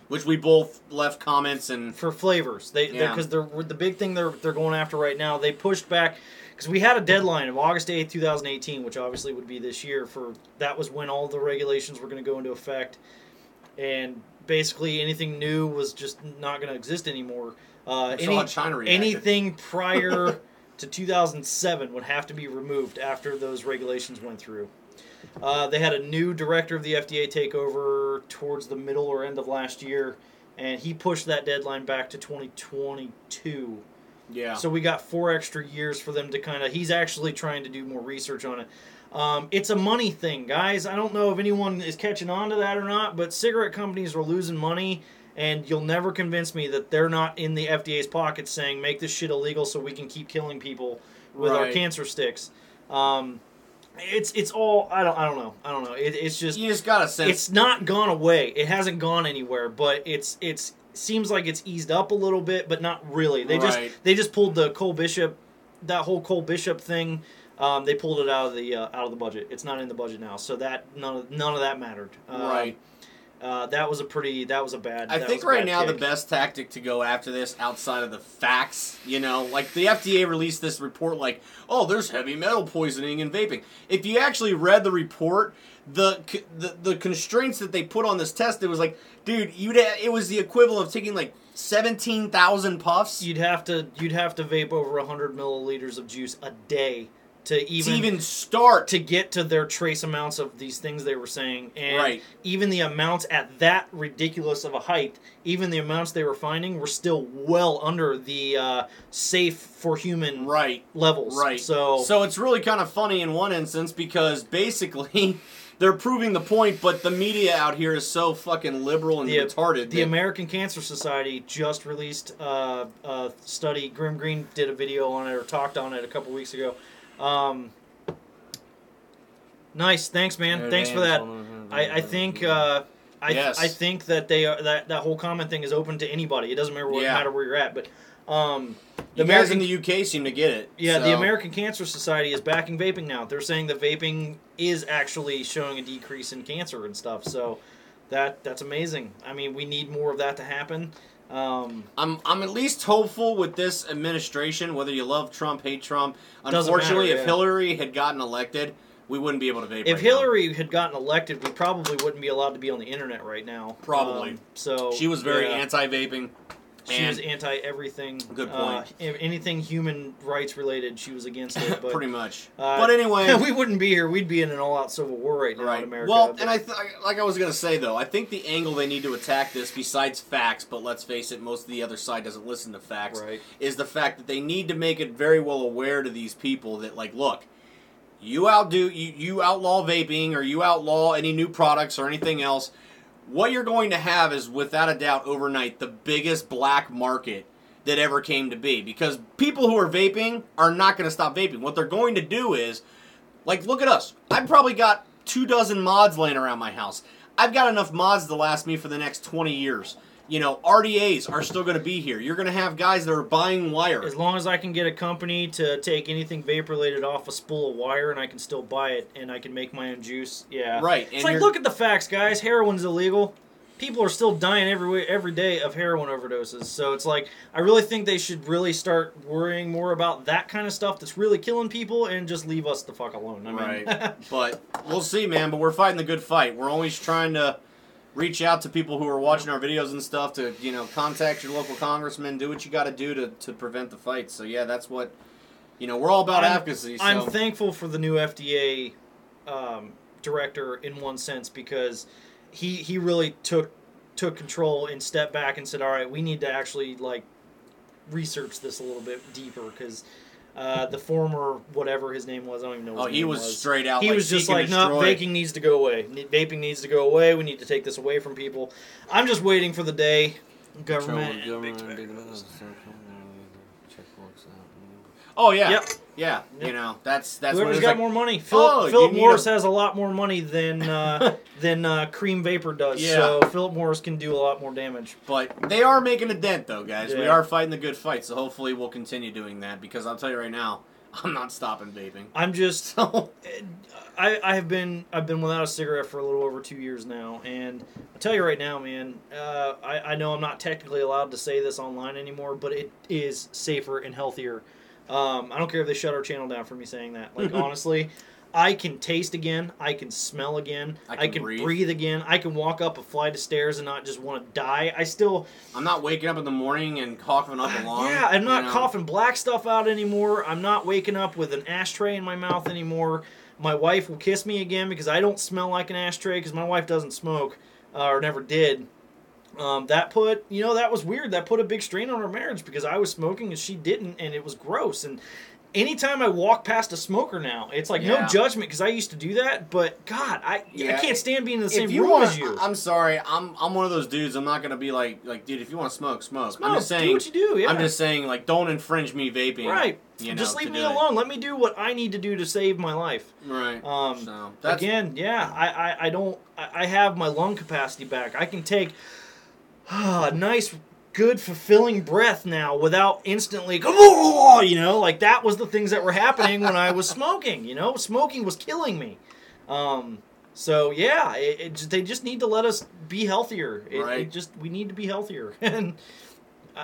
which we both left comments and for flavors. Because the big thing they're going after right now. They pushed back. Because we had a deadline of August 8th, 2018, which obviously would be this year. That was when all the regulations were going to go into effect. And basically anything new was just not going to exist anymore. Anything prior to 2007 would have to be removed after those regulations went through. They had a new director of the FDA take over towards the middle or end of last year. And he pushed that deadline back to 2022. Yeah. So we got 4 extra years for them to kind of... He's actually trying to do more research on it. It's a money thing, guys. I don't know if anyone is catching on to that or not, but cigarette companies are losing money, and you'll never convince me that they're not in the FDA's pocket saying, make this shit illegal so we can keep killing people with our cancer sticks. It's all... I don't know. It's just... You just gotta sense... It's not gone away. It hasn't gone anywhere, but it's seems like it's eased up a little bit, but not really. They just pulled the Cole Bishop, that whole Cole Bishop thing. They pulled it out of the budget. It's not in the budget now, so that none of that mattered. Right. That was a bad. I think right now the best tactic to go after this, outside of the facts, like the FDA released this report, like, oh, there's heavy metal poisoning in vaping. If you actually read the report, the constraints that they put on this test, it was like, dude, it was the equivalent of taking like 17,000 puffs. You'd have to vape over 100 milliliters of juice a day to even start to get to their trace amounts of these things they were saying, and even the amounts at that ridiculous of a height, even the amounts they were finding were still well under the safe for human levels. Right. So it's really kind of funny in one instance because basically they're proving the point, but the media out here is so fucking liberal and retarded. The American Cancer Society just released a study. Grim Green did a video on it or talked on it a couple weeks ago. Nice, thanks, man. Thanks for that. I think I think that that whole comment thing is open to anybody. It doesn't matter where you're at, but the guys in the UK seem to get it. Yeah, so. The American Cancer Society is backing vaping now. They're saying that vaping is actually showing a decrease in cancer and stuff. So that's amazing. I mean, we need more of that to happen. I'm at least hopeful with this administration, whether you love Trump, hate Trump. Unfortunately, if Hillary had gotten elected, we wouldn't be able to vape. If Hillary had gotten elected, we probably wouldn't be allowed to be on the internet right now. Probably. So she was very anti-vaping. She was anti-everything. Good point. Anything human rights related, she was against it. But, pretty much. But anyway, we wouldn't be here. We'd be in an all-out civil war right now in America. Well, and like I was going to say, though, I think the angle they need to attack this, besides facts, but let's face it, most of the other side doesn't listen to facts, is the fact that they need to make it very well aware to these people that, like, look, you outlaw vaping or you outlaw any new products or anything else. What you're going to have is, without a doubt, overnight, the biggest black market that ever came to be. Because people who are vaping are not going to stop vaping. What they're going to do is, like, look at us. I've probably got 24 mods laying around my house. I've got enough mods to last me for the next 20 years. You know, RDAs are still going to be here. You're going to have guys that are buying wire. As long as I can get a company to take anything vape-related off a spool of wire and I can still buy it and I can make my own juice, yeah. Right. It's like, look at the facts, guys. Heroin's illegal. People are still dying every day of heroin overdoses. So it's like, I really think they should really start worrying more about that kind of stuff that's really killing people and just leave us the fuck alone. I mean, right. But we'll see, man. But we're fighting the good fight. We're always trying to reach out to people who are watching our videos and stuff to, you know, contact your local congressman, do what you got to do to prevent the fight. So, yeah, that's what, you know, we're all about advocacy. So. I'm thankful for the new FDA director in one sense because he really took control and stepped back and said, all right, we need to actually, like, research this a little bit deeper because the former, whatever his name was, I don't even know what his name was. He was straight out. He was just like, no, vaping needs to go away. Vaping needs to go away. We need to take this away from people. I'm just waiting for the day. Government. Oh, yeah. Yep. Yeah, you know, that's whoever's got more money. Philip Morris has a lot more money than Cream Vapor does. Yeah. So Philip Morris can do a lot more damage. But they are making a dent, though, guys. Yeah. We are fighting the good fight, so hopefully we'll continue doing that. Because I'll tell you right now, I'm not stopping vaping. I'm just, I've been without a cigarette for a little over 2 years now, and I'll tell you right now, man. I know I'm not technically allowed to say this online anymore, but it is safer and healthier. I don't care if they shut our channel down for me saying that. Like, honestly, I can taste again. I can smell again. I can breathe again. I can walk up a flight of stairs and not just want to die. I'm not waking up in the morning and coughing up a lung. Yeah, I'm not coughing black stuff out anymore. I'm not waking up with an ashtray in my mouth anymore. My wife will kiss me again because I don't smell like an ashtray because my wife doesn't smoke or never did. That was weird. That put a big strain on our marriage because I was smoking and she didn't, and it was gross. And anytime I walk past a smoker now, it's like no judgment because I used to do that. But God, I can't stand being in the same room as you. I'm sorry. I'm one of those dudes. I'm not gonna be like, dude, if you want to smoke, smoke. I'm just saying. Do what you do. Yeah. I'm just saying, like, don't infringe me vaping. Right. Just leave me alone. Let me do what I need to do to save my life. Right. So again, I have my lung capacity back. I can take a nice, good, fulfilling breath now without instantly, like that was the things that were happening when I was smoking, Smoking was killing me. So, yeah, they just need to let us be healthier. We need to be healthier. And,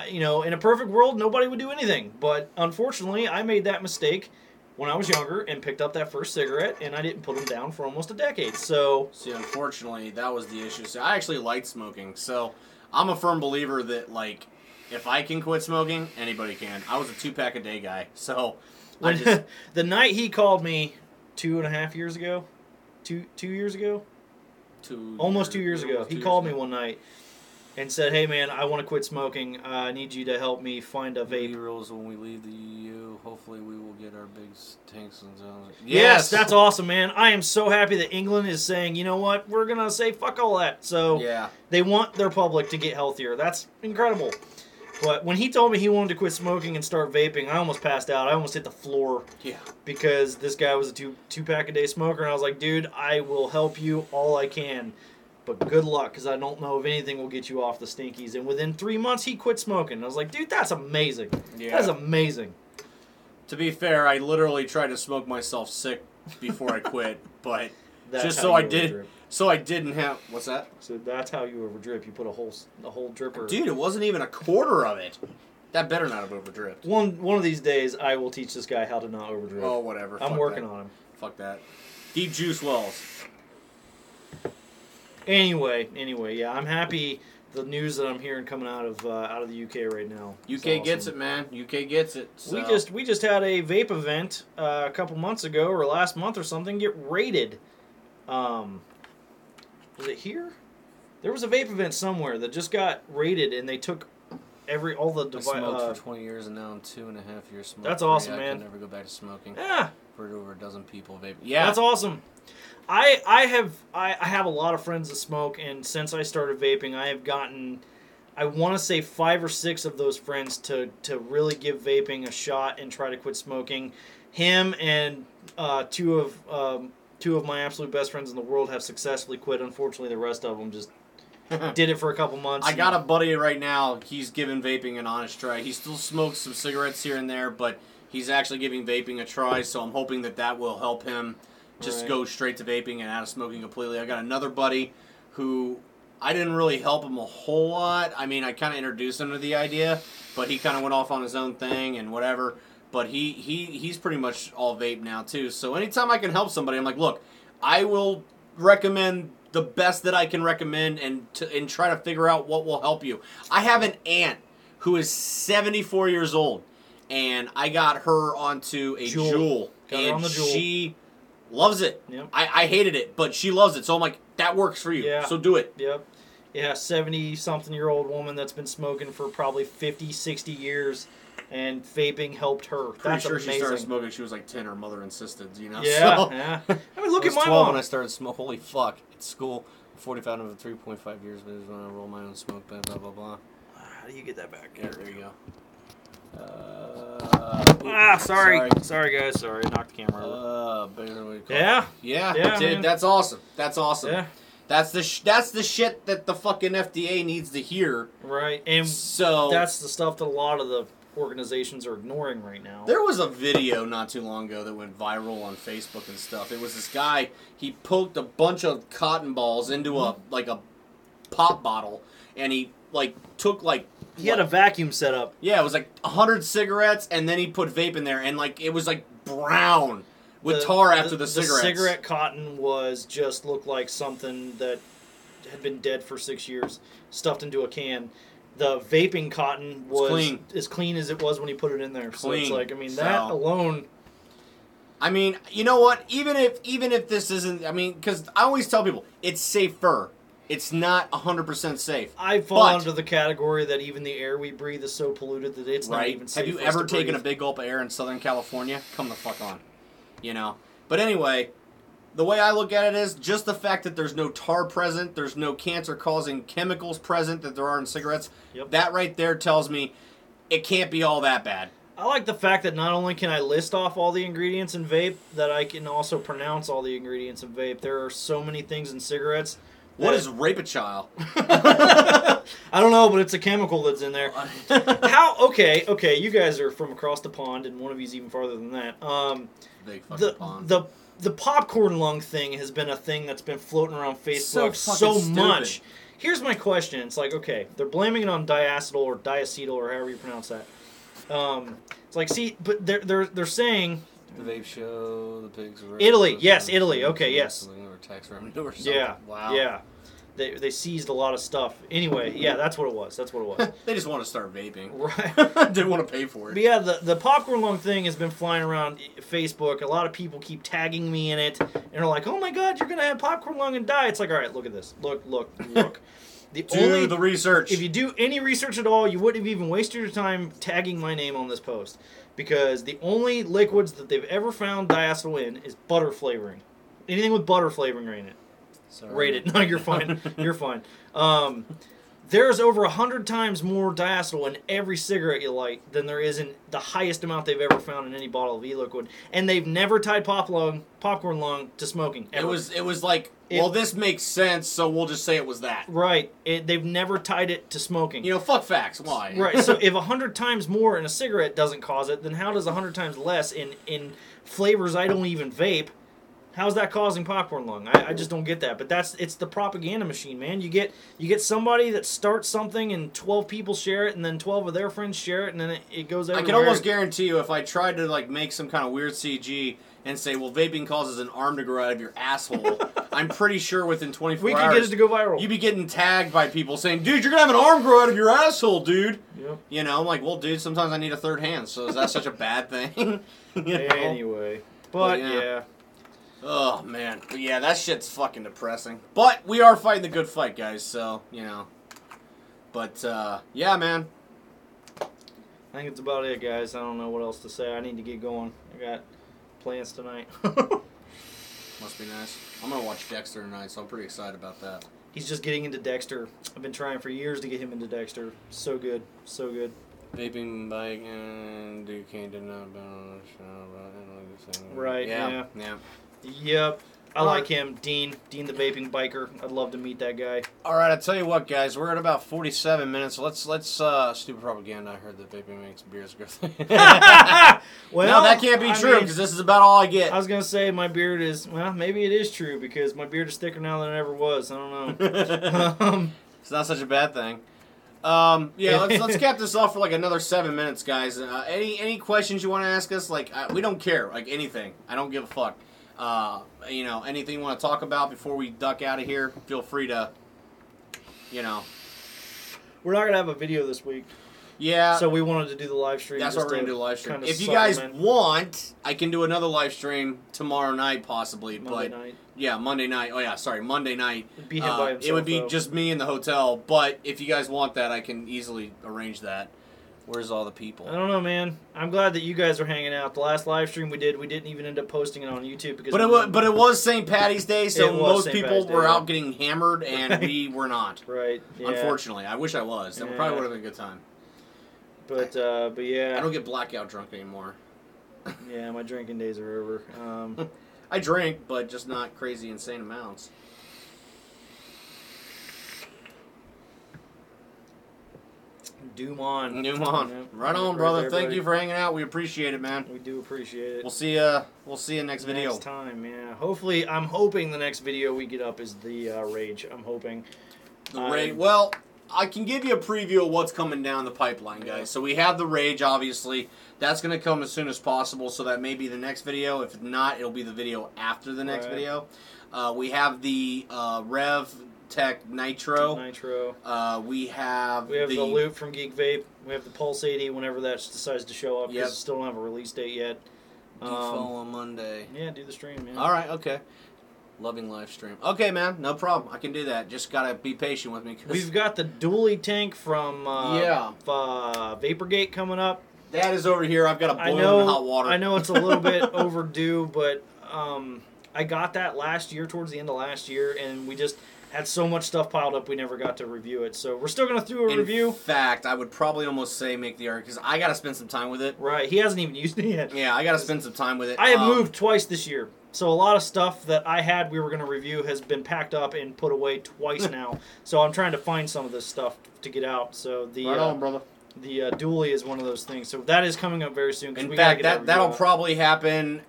in a perfect world, nobody would do anything. But, unfortunately, I made that mistake when I was younger and picked up that first cigarette, and I didn't put them down for almost a decade. So, see, unfortunately, that was the issue. So, I actually liked smoking, so I'm a firm believer that, like, if I can quit smoking, anybody can. I was a 2-pack a day guy, so the night he called me 2.5 years ago, 2 years ago, almost 2 years ago, he called me one night, and said, "Hey man, I want to quit smoking. I need you to help me find a vape." Rules when we leave the EU. Hopefully, we will get our big tanks and zones. Yes, that's awesome, man. I am so happy that England is saying, you know what, we're gonna say fuck all that. So yeah, they want their public to get healthier. That's incredible. But when he told me he wanted to quit smoking and start vaping, I almost passed out. I almost hit the floor. Yeah. Because this guy was a two-pack a day smoker, and I was like, dude, I will help you all I can. But good luck, because I don't know if anything will get you off the stinkies. And within 3 months, he quit smoking. I was like, dude, that's amazing. Yeah. That's amazing. To be fair, I literally tried to smoke myself sick before I quit, but just so I didn't have... What's that? So that's how you overdrip. You put a whole dripper... Dude, it wasn't even a quarter of it. That better not have overdripped. One of these days, I will teach this guy how to not overdrip. Oh, whatever. I'm working on him. Fuck that. Deep juice wells. Anyway, yeah, I'm happy. The news that I'm hearing coming out of the UK right now. UK awesome. Gets it, man. UK gets it. So. We just had a vape event a couple months ago or last month or something get raided. Was it here? There was a vape event somewhere that just got raided, and they took all the devices. I smoked for 20 years, and now I'm 2.5 years smoking. That's awesome, man. I can never go back to smoking. Yeah. For over a dozen people vaping. Yeah. That's awesome. I have a lot of friends that smoke, and since I started vaping, I have gotten, I want to say 5 or 6 of those friends to really give vaping a shot and try to quit smoking. Him and two of my absolute best friends in the world have successfully quit. Unfortunately, the rest of them just did it for a couple months. I got a buddy right now. He's giving vaping an honest try. He still smokes some cigarettes here and there, but he's actually giving vaping a try, so I'm hoping that will help him just go straight to vaping and out of smoking completely. I got another buddy who I didn't really help him a whole lot. I mean, I kind of introduced him to the idea, but he kind of went off on his own thing and whatever. But he's pretty much all vape now too. So anytime I can help somebody, I'm like, look, I will recommend the best that I can recommend and try to figure out what will help you. I have an aunt who is 74 years old, and I got her onto a Juul. Got her on the Juul. She loves it. Yep. I hated it, but she loves it. So I'm like, that works for you. Yeah. So do it. Yep. Yeah, 70-something-year-old woman that's been smoking for probably 50, 60 years, and vaping helped her. That's sure amazing. She started smoking. She was like 10. Her mother insisted, you know. Yeah, so, yeah. I mean, look at my 12 mom. when I started smoking. Holy fuck! At school, 45 over 3.5 years. But when I roll my own smoke, blah blah blah. How do you get that back? Yeah, there you go. Sorry guys. Sorry, knocked the camera over. Yeah, dude, that's awesome. That's awesome. Yeah. That's the shit that the fucking FDA needs to hear. Right, and so that's the stuff that a lot of the organizations are ignoring right now. There was a video not too long ago that went viral on Facebook and stuff. It was this guy, he poked a bunch of cotton balls into a pop bottle, and he took he had a vacuum set up. Yeah, it was 100 cigarettes, and then he put vape in there, and it was brown with tar after the cigarettes. The cigarette cotton looked like something that had been dead for 6 years, stuffed into a can. The vaping cotton was as clean as it was when he put it in there. Clean. So it's that alone. I mean, you know what? Even if this isn't, because I always tell people it's safer. It's not 100% safe. I fall under the category that even the air we breathe is so polluted that it's not even safe. Have you ever taken a big gulp of air in Southern California? Come the fuck on. You know? But anyway, the way I look at it is just the fact that there's no tar present, there's no cancer-causing chemicals present that there are in cigarettes, that right there tells me it can't be all that bad. I like the fact that not only can I list off all the ingredients in vape, that I can also pronounce all the ingredients in vape. There are so many things in cigarettes. What is rape-a-chile? I don't know, but it's a chemical that's in there. Okay, you guys are from across the pond, and one of you's even farther than that. Big fucking pond. The popcorn lung thing has been a thing that's been floating around Facebook so much. Here's my question. It's okay, they're blaming it on diacetyl or diacetyl or however you pronounce that. But they're saying... The vape show, the pigs... Italy, yes, Italy, okay, yes. Tax revenue or something. Yeah, wow. Yeah. They seized a lot of stuff. Anyway, yeah, that's what it was. They just want to start vaping. Right. Didn't want to pay for it. But yeah, the popcorn lung thing has been flying around Facebook. A lot of people keep tagging me in it. And they're like, oh my God, you're going to have popcorn lung and die. It's all right, look at this. Look. Do the research. If you do any research at all, you wouldn't have even wasted your time tagging my name on this post. Because the only liquids that they've ever found diacetyl in is butter flavoring. Anything with butter flavoring in it. Sorry. Rate it. No, you're fine. You're fine. There's over 100 times more diacetyl in every cigarette you light than there is in the highest amount they've ever found in any bottle of e-liquid. And they've never tied popcorn lung to smoking. Ever. It was like, well, this makes sense, so we'll just say it was that. Right. They've never tied it to smoking. You know, fuck facts. Why? Right. So if 100 times more in a cigarette doesn't cause it, then how does 100 times less in flavors I don't even vape? How's that causing popcorn lung? I just don't get that. But it's the propaganda machine, man. You get somebody that starts something and 12 people share it, and then 12 of their friends share it, and then it goes everywhere. I can almost guarantee you, if I tried to like make some kind of weird CG and say, well, vaping causes an arm to grow out of your asshole, I'm pretty sure within 24 hours... We could get it to go viral. You'd be getting tagged by people saying, dude, you're going to have an arm grow out of your asshole, dude. Yep. You know, I'm like, well, dude, sometimes I need a third hand, so is that such a bad thing? You know? Anyway. But, yeah. Oh, man. But yeah, that shit's fucking depressing. But we are fighting the good fight, guys, so, you know. But, yeah, man. I think it's about it, guys. I don't know what else to say. I need to get going. I got plans tonight. Must be nice. I'm going to watch Dexter tonight, so I'm pretty excited about that. He's just getting into Dexter. I've been trying for years to get him into Dexter. So good. So good. Vaping, bike, and you can't deny Right, yeah. Yep. I like him. Dean the vaping biker. I'd love to meet that guy. All right, I tell you what, guys, we're at about 47 minutes. Let's stupid propaganda. I heard that vaping makes beers grow. Well, no, that can't be true because this is about all I get. I was gonna say my beard is maybe it is true because my beard is thicker now than it ever was. I don't know. It's not such a bad thing. Yeah, let's cap this off for like another 7 minutes, guys. Any questions you want to ask us? Like we don't care, like anything. I don't give a fuck. You know, anything you want to talk about before we duck out of here, feel free to, you know. We're not going to have a video this week. Yeah. So we wanted to do the live stream. That's what we're going to do, live stream. If you guys want, I can do another live stream tomorrow night, possibly. Monday night. Yeah, Monday night. Oh, yeah, sorry, Monday night. It'd be him by himself, it would be just me in the hotel, but if you guys want that, I can easily arrange that. Where's all the people? I don't know, man. I'm glad that you guys are hanging out. The last live stream we didn't even end up posting it on YouTube because. But it was St. Patty's Day, so most people were out getting hammered, and we were not. Right. Yeah. Unfortunately, I wish I was. That probably would have been a good time. But yeah. I don't get blackout drunk anymore. Yeah, my drinking days are over. I drink, but just not crazy, insane amounts. Doom on. Doom on. Yeah. Right on, brother. Thank you for hanging out. We appreciate it, man. We do appreciate it. We'll see you next video. Next time, yeah. Hopefully, I'm hoping the next video we get up is the Rage. I'm hoping. The Rage. Well, I can give you a preview of what's coming down the pipeline, guys. Yeah. So we have the Rage, obviously. That's going to come as soon as possible, so that may be the next video. If not, it'll be the video after the next video. We have the Rev Tech Nitro. We have the Loop from Geek Vape. We have the Pulse 80 whenever that decides to show up. Yep. Because still don't have a release date yet. Fall on Monday. Yeah, do the stream, man. All right, okay. Loving live stream. Okay, man, no problem. I can do that. Just gotta be patient with me. We've got the dually tank from Vaporgate coming up. That is over here. I've got a boil in hot water. I know it's a little bit overdue, but I got that last year, towards the end of last year, and we just had so much stuff piled up we never got to review it. So we're still going to do a review. In fact, I would probably almost say make the art because I got to spend some time with it. Right. He hasn't even used it yet. Yeah, I got to spend some time with it. I have moved twice this year. So a lot of stuff that I had we were going to review has been packed up and put away twice now. So I'm trying to find some of this stuff to get out. So the right on, brother. The dually is one of those things. So that is coming up very soon. In fact, that'll probably happen.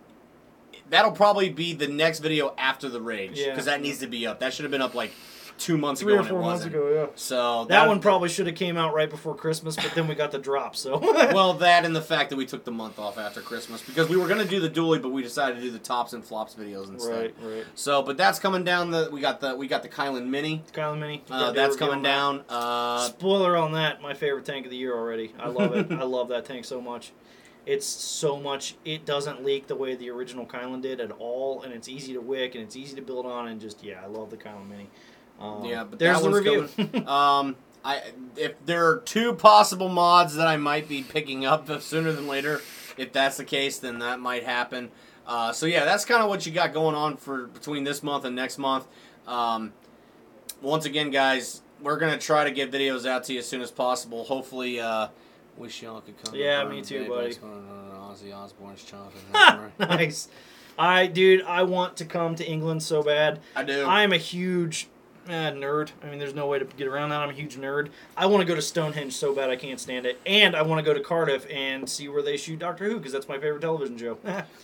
That'll probably be the next video after the Rage because that needs to be up. That should have been up like 2 months ago. 3 or 4 months ago, yeah. So that one probably should have came out right before Christmas, but then we got the drop. So well, that and the fact that we took the month off after Christmas because we were gonna do the dually, but we decided to do the tops and flops videos instead. Right. So, but that's coming down. We got the Kylan Mini. Kylan Mini. That's coming down. Spoiler on that. My favorite tank of the year already. I love it. I love that tank so much. It's so much. It doesn't leak the way the original Kylan did at all, and it's easy to wick and it's easy to build on, and just I love the Kylan Mini. Yeah, but there's that the one's review. coming. If there are 2 possible mods that I might be picking up sooner than later, if that's the case, then that might happen. So yeah, that's kind of what you got going on for between this month and next month. Once again, guys, we're gonna try to get videos out to you as soon as possible. Hopefully, wish y'all could come. Yeah, me too, buddy. Ozzy Osbourne's chopping. Nice. I want to come to England so bad. I do. I'm a huge nerd. I mean, there's no way to get around that. I'm a huge nerd. I want to go to Stonehenge so bad I can't stand it. And I want to go to Cardiff and see where they shoot Doctor Who, because that's my favorite television show.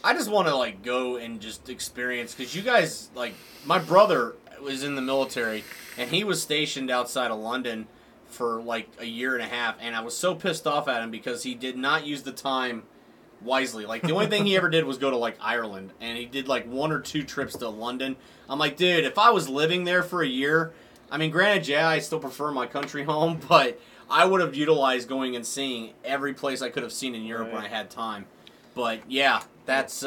I just want to, like, go and just experience, because you guys, like, my brother was in the military, and he was stationed outside of London for, like, a year and a half, and I was so pissed off at him because he did not use the time wisely. Like, the only thing he ever did was go to, like, Ireland, and he did, like, 1 or 2 trips to London. I'm like, dude, if I was living there for a year, I mean, granted, yeah, I still prefer my country home, but I would have utilized going and seeing every place I could have seen in Europe when I had time. But, yeah, that's,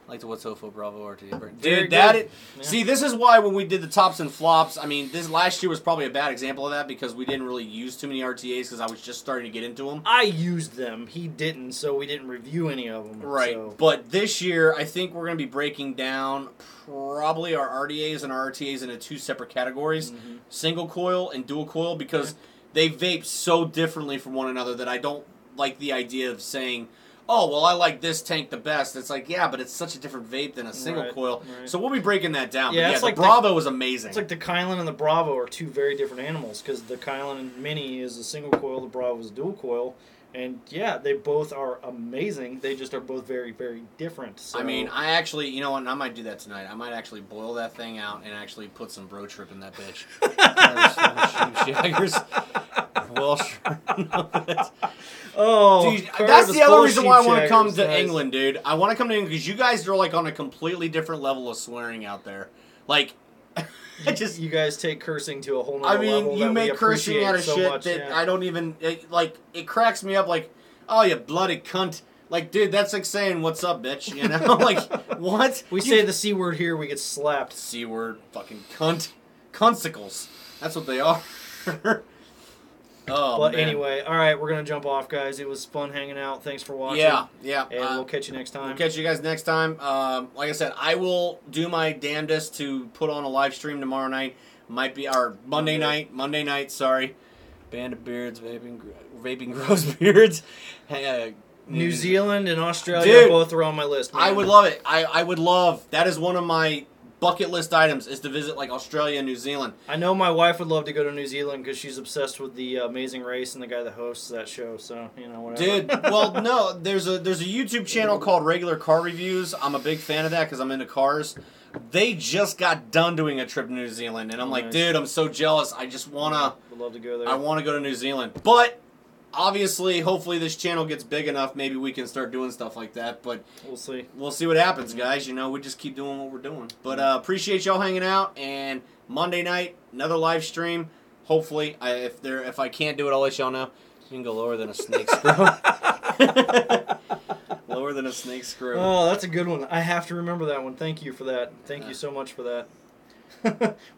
like the What's Ofo Bravo RT. Dude, see, this is why when we did the tops and flops, I mean, this last year was probably a bad example of that because we didn't really use too many RTAs because I was just starting to get into them. I used them. He didn't, so we didn't review any of them. Right. So. But this year, I think we're going to be breaking down probably our RDAs and our RTAs into 2 separate categories, single coil and dual coil, because they vape so differently from one another that I don't like the idea of saying, oh, well, I like this tank the best. It's like, yeah, but it's such a different vape than a single coil. Right. So we'll be breaking that down. Yeah, but yeah, like the Bravo is amazing. It's like the Kylan and the Bravo are 2 very different animals, because the Kylan Mini is a single coil, the Bravo is a dual coil. And, yeah, they both are amazing. They just are both very, very different. So. I mean, I actually, you know what, I might do that tonight. I might actually boil that thing out and actually put some bro trip in that bitch. Shaggers. Well, oh, dude, that's the other reason why I want to come to England, dude. I want to come to England because you guys are like on a completely different level of swearing out there. Like, you guys take cursing to a whole nother level. I mean, you make cursing out of so shit much, that I don't even it cracks me up. Like, oh, you bloody cunt. Like, dude, that's like saying, what's up, bitch? You know? Like, what? We say the C word here, we get slapped. C word, fucking cunt. Cunsicles. That's what they are. Oh, but man. Anyway, all right, we're going to jump off, guys. It was fun hanging out. Thanks for watching. Yeah. And we'll catch you next time. We'll catch you guys next time. Like I said, I will do my damnedest to put on a live stream tomorrow night. Might be our Monday night, sorry. Band of Beards, Vaping Grows Beards. New Zealand and Australia both are on my list, man. I would love it. I would love, that is one of my bucket list items, is to visit like Australia and New Zealand. I know my wife would love to go to New Zealand because she's obsessed with the Amazing Race and the guy that hosts that show. So whatever. Dude, well, no, there's a YouTube channel called Regular Car Reviews. I'm a big fan of that because I'm into cars. They just got done doing a trip to New Zealand, and I'm like, dude, I'm so jealous. I just wanna. Would love to go there. I want to go to New Zealand, but. Obviously, hopefully this channel gets big enough, maybe we can start doing stuff like that, but we'll see. We'll see what happens, guys. You know, we just keep doing what we're doing. But appreciate y'all hanging out, and Monday night, another live stream. Hopefully, if I can't do it, I'll let y'all know. You can go lower than a snake screw. Lower than a snake screw. Oh, that's a good one. I have to remember that one. Thank you for that. Thank you so much for that.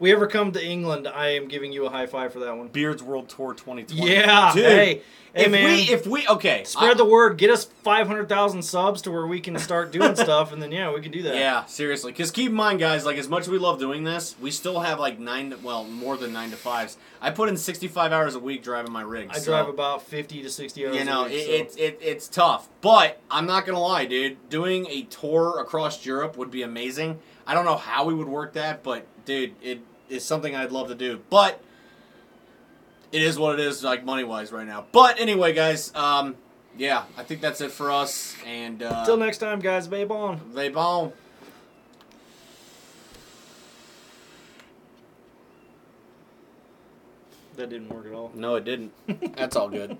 We ever come to England, I am giving you a high five for that one. Beards World Tour 2020. Yeah, dude. Hey, man. Okay. Spread the word. Get us 500,000 subs to where we can start doing stuff, and then, we can do that. Yeah, seriously. Because keep in mind, guys, like, as much as we love doing this, we still have, like, more than 9 to 5s. I put in 65 hours a week driving my rig. I drive about 50 to 60 hours a week. It's tough. But, I'm not going to lie, dude. Doing a tour across Europe would be amazing. I don't know how we would work that, but, dude, it is something I'd love to do. But it is what it is, like, money-wise right now. But anyway, guys, yeah, I think that's it for us. And until next time, guys, vape on. Vape on. That didn't work at all. No, it didn't. That's all good.